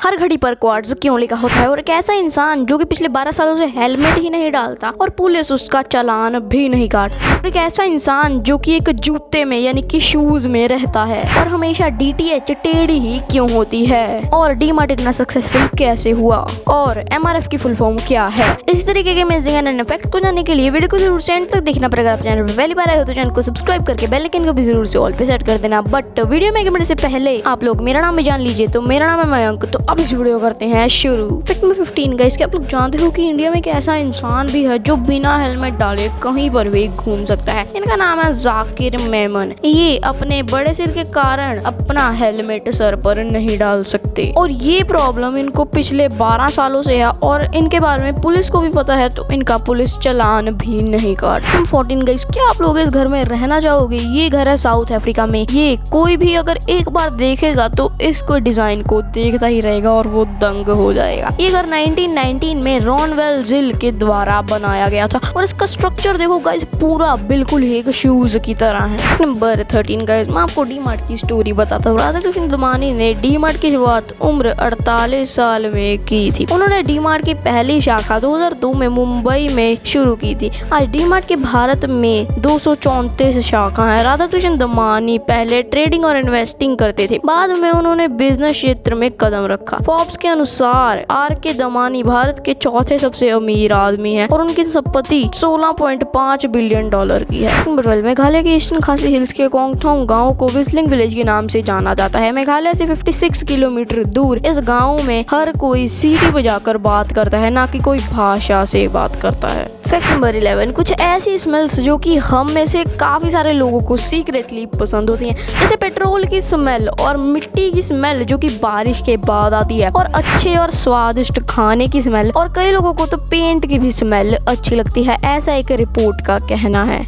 हर घड़ी पर क्वार्ट्ज क्यों लिखा होता है, और एक ऐसा इंसान जो कि पिछले 12 सालों से हेलमेट ही नहीं डालता और पुलिस उसका चालान भी नहीं काटती, और एक ऐसा इंसान जो कि एक जूते में यानी कि शूज में रहता है, और हमेशा डीटीएच टेढ़ी ही क्यों होती है, और डीमार्ट इतना सक्सेसफुल कैसे हुआ, और एमआरएफ की फुल फॉर्म क्या है। इस तरीके के अमेजिंग एंड फैक्ट्स को जानने के लिए वीडियो को जरूर से एंड तक देखना पड़ेगा। आप चैनल पर पहली बार आए हो तो चैनल को सब्सक्राइब करके बेल आइकन को भी जरूर से ऑल पे सेट कर देना। बट वीडियो में मिनट से पहले आप लोग मेरा नाम भी जान लीजिए। तो मेरा नाम है मयंक, तो अब इस वीडियो करते हैं शुरू। फैक्ट नंबर 15 गाइस, क्या आप लोग जानते हो कि इंडिया में एक ऐसा इंसान भी है जो बिना हेलमेट डाले कहीं पर भी घूम सकता है। इनका नाम है जाकिर मेमन। ये अपने बड़े सिर के कारण अपना हेलमेट सर पर नहीं डाल सकते, और ये प्रॉब्लम इनको पिछले 12 सालों से है, और इनके बारे में पुलिस को भी पता है, तो इनका पुलिस चालान भी नहीं काटती। 14 गाइस, क्या आप लोग इस घर में रहना चाहोगे? ये घर है साउथ अफ्रीका में। ये कोई भी अगर एक बार देखेगा तो इसको डिजाइन को देखता ही रहेगा और वो दंग हो जाएगा। ये घर 1919 में रॉनवेल जिल के द्वारा बनाया गया था, और इसका स्ट्रक्चर देखो गाइस, पूरा बिल्कुल एक शूज की तरह है। नंबर 13 गाइस, मैं आपको डीमार्ट की स्टोरी बताता हूँ। राधा कृष्ण दमानी ने डीमार्ट की शुरुआत उम्र 48 साल में की थी। उन्होंने डीमार्ट की पहली शाखा 2002 में मुंबई में शुरू की थी। आज डीमार्ट के भारत में 234 शाखा है। राधा कृष्ण दमानी पहले ट्रेडिंग और इन्वेस्टिंग करते थे, बाद में उन्होंने बिजनेस क्षेत्र में कदम रखा। फोर्ब्स के अनुसार आर.के. दमानी भारत के चौथे सबसे अमीर आदमी हैं, और उनकी संपत्ति $16.5 बिलियन की है। मेघालय के ईस्टर्न खासी हिल्स के कोंगथोंग गांव को व्हिस्लिंग विलेज के नाम से जाना जाता है। मेघालय से 56 किलोमीटर दूर इस गांव में हर कोई सीटी बजाकर बात करता है, ना कि कोई भाषा से बात करता है। फैक्ट नंबर 11, कुछ ऐसी स्मेल्स जो कि हम में से काफी सारे लोगों को सीक्रेटली पसंद होती हैं, जैसे पेट्रोल की स्मेल और मिट्टी की स्मेल जो कि बारिश के बाद आती है, और अच्छे और स्वादिष्ट खाने की स्मेल, और कई लोगों को तो पेंट की भी स्मेल अच्छी लगती है, ऐसा एक रिपोर्ट का कहना है।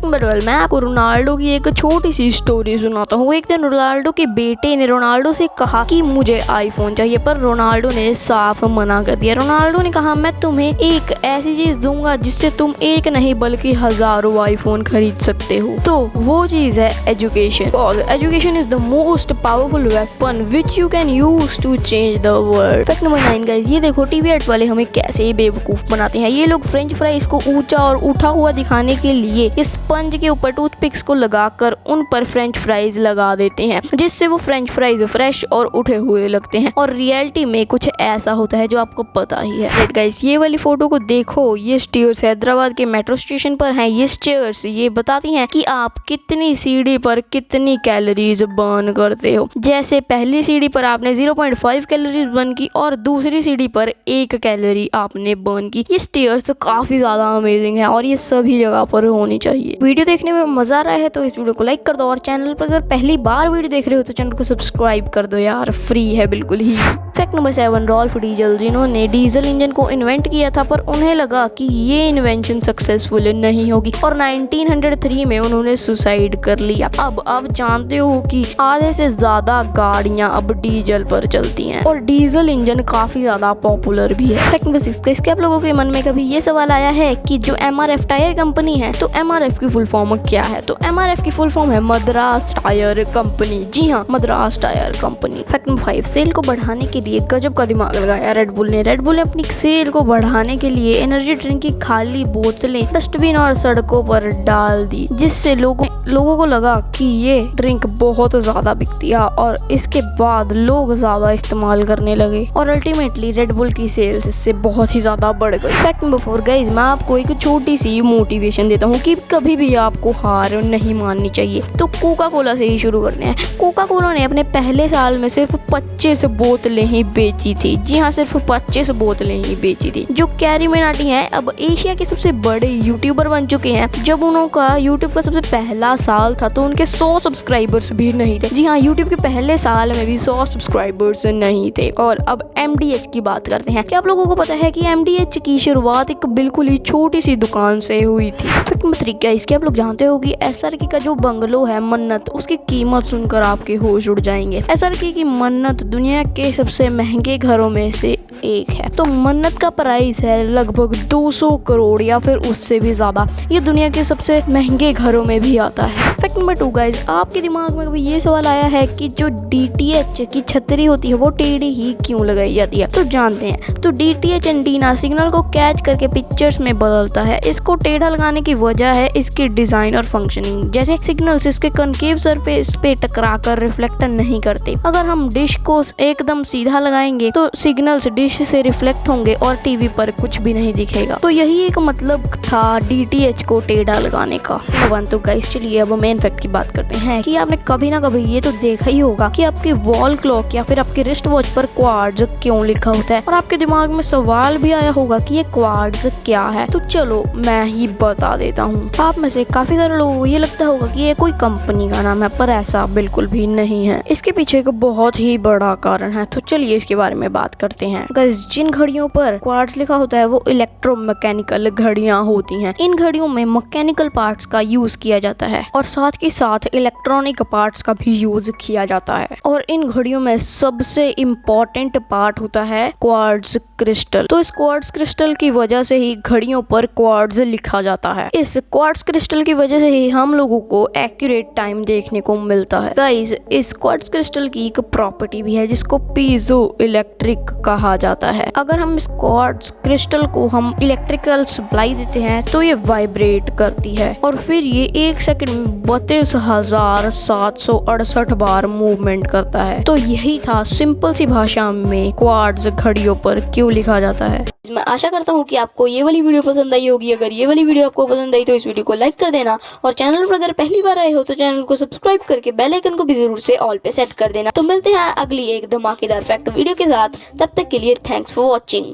मैं आपको रोनाल्डो की एक छोटी सी स्टोरी सुनाता हूँ। एक दिन रोनाल्डो के बेटे ने रोनाल्डो से कहा कि मुझे आईफोन चाहिए, पर रोनाल्डो ने साफ मना कर दिया। रोनाल्डो ने कहा, मैं तुम्हें एक ऐसी चीज दूंगा जिससे तुम एक नहीं बल्कि हजारों आईफोन खरीद सकते हो। तो वो चीज है education. Education is the most powerful weapon which you can use to change the world. Fact number 9 guys, ये देखो टीवी एड्स वाले हमें कैसे बेवकूफ बनाते हैं। ये लोग फ्रेंच फ्राइज को ऊंचा और उठा हुआ दिखाने के लिए स्पंज के ऊपर टूथपिक्स को लगाकर उन पर फ्रेंच फ्राइज लगा देते हैं, जिससे वो फ्रेंच फ्राइज फ्रेश और उठे हुए लगते हैं, और रियलिटी में कुछ ऐसा होता है जो आपको पता ही है। गाइस, ये वाली फोटो को देखो, ये स्टेयर्स हैदराबाद के मेट्रो स्टेशन पर हैं। ये स्टेयर्स ये बताती हैं कि आप कितनी सीढ़ी पर कितनी कैलोरीज बर्न करते हो। जैसे पहली सीढ़ी पर आपने 0.5 कैलोरीज बर्न की, और दूसरी सीढ़ी पर 1 कैलोरी आपने बर्न की। ये स्टेयर्स काफी ज्यादा अमेजिंग है, और ये सभी जगह पर होनी चाहिए। वीडियो देखने में मजा आ रहा है तो इस वीडियो को लाइक कर दो, और चैनल पर अगर पहली बार वीडियो देख रहे हो तो चैनल को सब्सक्राइब कर दो यार, फ्री है बिल्कुल ही। फैक्ट नंबर 7, रॉल्फ डीजल, जिन्होंने डीजल इंजन को इन्वेंट किया था, पर उन्हें लगा कि ये इन्वेंशन सक्सेसफुल नहीं होगी, और 1903 में उन्होंने सुसाइड कर लिया। अब आप जानते हो कि आधे से ज्यादा गाड़ियां अब डीजल पर चलती हैं, और डीजल इंजन काफी ज्यादा पॉपुलर भी है। फैक्ट नंबर 6, इसके आप लोगों के मन में कभी ये सवाल आया है कि जो एमआरएफ टायर कंपनी है, तो एमआरएफ की फुल फॉर्म क्या है? तो एमआरएफ की फुल फॉर्म है मद्रास टायर कंपनी। जी हाँ, Madras tyre company. Fact number 5, sale को बढ़ाने के लिए गजब का दिमाग लगाया रेड बुल ने। रेड बुल ने अपनी सेल को बढ़ाने के लिए एनर्जी ड्रिंक की खाली बोतलें डस्टबिन और सड़कों पर डाल दी, जिससे लोगों को लगा कि ये ड्रिंक बहुत ज्यादा बिकती है, और इसके बाद लोग ज्यादा इस्तेमाल करने लगे, और अल्टीमेटली रेड बुल की सेल्स इससे बहुत ही ज्यादा बढ़ गई। फैक्ट नंबर 4 गाइस, मैं आपको एक छोटी सी मोटिवेशन देता हूँ कि कभी भी आपको हार नहीं माननी चाहिए। तो कोका कोला से ही शुरू करते हैं। कोका कोला ने अपने पहले साल में सिर्फ 25 बोतलें ही बेची थी। जी हाँ, सिर्फ 25 बोतलें ही बेची थी। जो कैरी मिनाटी हैं अब एशिया के सबसे बड़े यूट्यूबर बन चुके हैं। जब उनका यूट्यूब का सबसे पहला साल था तो उनके 100 सब्सक्राइबर्स भी नहीं थे। जी हाँ, यूट्यूब के पहले साल में भी 100 सब्सक्राइबर्स नहीं थे। और अब MDH की बात करते हैं। क्या आप लोगों को पता है कि MDH की शुरुआत एक बिल्कुल ही छोटी सी दुकान से हुई थी। तरीका इसके आप लोग जानते हो कि SRK का जो बंगलो है मन्नत, उसकी कीमत सुनकर आपके होश उड़ जाएंगे। SRK की मन्नत दुनिया के सबसे महंगे घरों में से एक है। तो मन्नत का प्राइस है लगभग 200 करोड़ या फिर उससे भी ज्यादा। ये दुनिया के सबसे महंगे घरों में भी आता है। फैक्ट नंबर 2 गाइस, आपके दिमाग में कभी ये सवाल आया है कि जो DTH की छतरी होती है वो टेढ़ी ही क्यों लगाई जाती है। तो जानते हैं, तो DTH एंटीना सिग्नल को कैच करके पिक्चर्स में बदलता है। इसको टेढ़ा लगाने की वजह है इसकी डिजाइन और फंक्शनिंग। जैसे सिग्नल्स इसके कनकेव सरफेस पे टकराकर रिफ्लेक्ट नहीं करते। अगर हम डिश को एकदम सीधा लगाएंगे तो सिग्नल्स डिश से रिफ्लेक्ट होंगे और टीवी पर कुछ भी नहीं दिखेगा। तो यही एक मतलब था DTH को टेढ़ा लगाने का। तो गाइस चलिए अब मेन फैक्ट की बात करते हैं कि आपने कभी ना कभी ये तो देखा ही होगा कि आपके वॉल क्लॉक या फिर आपके रिस्ट वॉच पर क्वार्ट्ज क्यों लिखा होता है, और आपके दिमाग में सवाल भी आया होगा कि ये क्वार्ट्ज क्या है। तो चलो मैं ही बता देता हूँ। आप में से काफी सारे लोगों को ये लगता होगा कि ये कोई कंपनी का नाम है, पर ऐसा बिल्कुल भी नहीं है। इसके पीछे एक बहुत ही बड़ा कारण है। तो चलिए इसके बारे में बात करते हैं। गाइस जिन घड़ियों पर क्वार्ट्ज लिखा होता है वो इलेक्ट्रोमैकेनिकल घड़ियां होती हैं। इन घड़ियों में मैकेनिकल पार्ट्स का यूज किया जाता है और साथ ही साथ इलेक्ट्रॉनिक पार्ट्स का भी यूज किया जाता है। और इन घड़ियों में सबसे इम्पोर्टेंट पार्ट होता है क्वार्ट्ज क्रिस्टल। तो इस क्वार्ट्ज क्रिस्टल की वजह से ही घड़ियों पर क्वार्ट्ज लिखा जाता है। इस क्वार्ट्ज क्रिस्टल की वजह से ही हम लोगों को एक्यूरेट टाइम देखने को मिलता है। गाइस इस क्वार्ट्ज क्रिस्टल की एक प्रॉपर्टी भी है जिसको पीजो इलेक्ट्रिक कहा जाता है। अगर हम इस क्वार्ट्ज क्रिस्टल को हम इलेक्ट्रिकल सप्लाई देते हैं तो ये वाइब्रेट करती है और फिर ये 1 सेकंड में 32,768 बार मूवमेंट करता है। तो यही था सिंपल सी भाषा में क्वार्ट्ज घड़ियों पर क्यों लिखा जाता है। मैं आशा करता हूँ कि आपको ये वाली वीडियो पसंद आई होगी। अगर ये वाली वीडियो आपको पसंद आई तो इस वीडियो को लाइक कर देना और चैनल पर अगर पहली बार आए हो तो चैनल को सब्सक्राइब करके बेल आइकन को भी जरूर से ऑल पे सेट कर देना। तो मिलते हैं अगली एक धमाकेदार फैक्ट वीडियो के साथ। तब तक के लिए थैंक्स फॉर वॉचिंग।